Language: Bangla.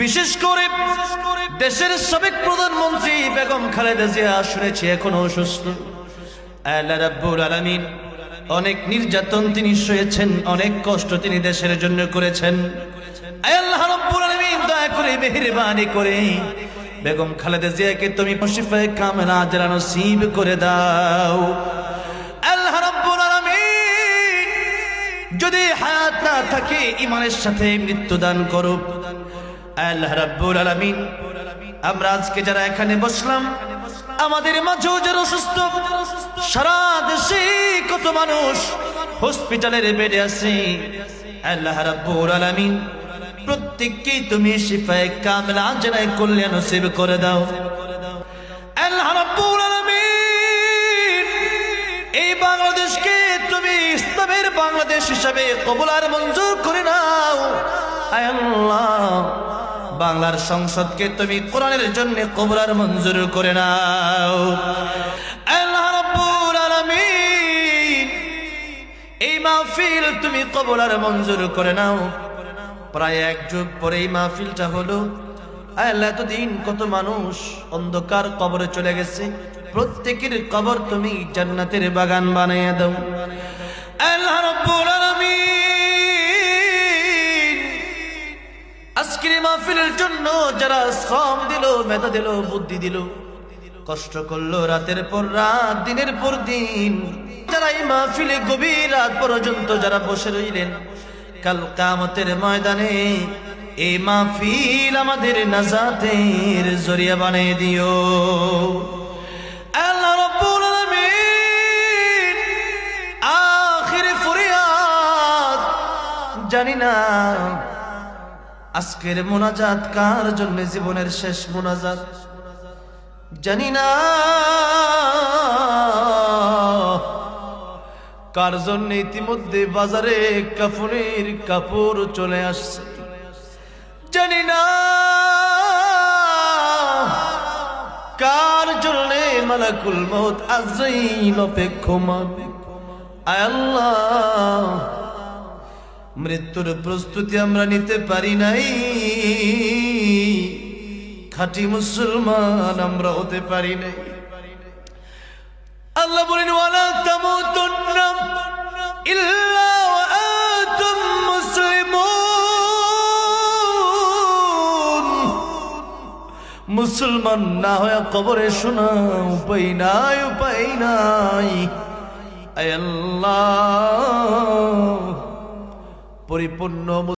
বিশেষ করে দেশের সাবেক প্রধানমন্ত্রী বেগম খালেদা জিয়া শুনেছি এখনো অসুস্থ। আল্লাহ রাব্বুল আলামিন অনেক নির্যাতন তিনি সয়েছেন, অনেক কষ্ট তিনি দেশের জন্য করেছেন। আল্লাহ রাব্বুল আলামিন দয়া করে মেহেরবানি করে বেগম খালেদা জিয়াকে তুমি শিফায়ে কামেলা আজরা নসিব করে দাও। আল্লাহ রাব্বুল আলামিন যদি হায়াত না থাকে ঈমানের সাথে মৃত্যু দান করো। আল্লাহ রাব্বুল আলামিন আমরা আজকে যারা এখানে বসলাম, আমাদের মাঝেও যারা অসুস্থ, সারা দেশে কত মানুষ হসপিটালের বেডে আছে, আল্লাহ রাব্বুল আলামিন প্রত্যেককে তুমি শিফায়ে কামেলা আজরায়ে কল্যাণ নসিব করে দাও। আল্লাহ রাব্বুল আলামিন এই বাংলাদেশকে তুমি ইসলামের বাংলাদেশ হিসাবে কবুল আর মঞ্জুর করে নাও। আয় আল্লাহ, বাংলার সংসদকে তুমি কোরআনের জন্য কবুল আর মঞ্জুর করে নাও। আল্লাহ রাব্বুল আলামিন এই মাহফিল তুমি কবুল আর মঞ্জুর করে নাও। প্রায় এক যুগ পরে এই মাহফিলটা হলো। আল্লাহ, এতদিন কত মানুষ অন্ধকার কবরে চলে গেছে, প্রত্যেকের কবর তুমি জান্নাতের বাগান বানিয়ে দাও। আল্লাহ রাব্বুল আলামিন আজকের মাহফিলের জন্য যারা শ্রম দিল, মেধা দিল, বুদ্ধি দিল, কষ্ট করলো, রাতের পর রাত, দিনের পর দিন, যারা এই মাহফিলে গভীর রাত পর্যন্ত যারা বসে রইলেন, কাল কিয়ামতের ময়দানে এই মাহফিল আমাদের নাজাতের জরিয়া বানিয়ে দিও। আল্লাহ রাব্বুল আলামিন আখিরে ফরিয়াদ, জানি না আজকের মোনাজাত কার জন্য জীবনের শেষ মোনাজাত, জানি না কার জন্য ইতিমধ্যে বাজারে কাফনের কাপড় চলে আসছে, জানি না কার জন্য মালাকুল মউত আজরাইল অপেক্ষমান। আয় আল্লাহ, মৃত্যুর প্রস্তুতি আমরা নিতে পারি নাই, খাঁটি মুসলমান আমরা হতে পারি নাই। আল্লাহ বলেন, ওয়ালা তামুতুন্না ইল্লা ওয়া আনতুম মুসলিমুন। মুসলমান না হয়ে কবরে শোনা উপায় নাই, উপায় নাই। আয় আল্লাহ, পরিপূর্ণ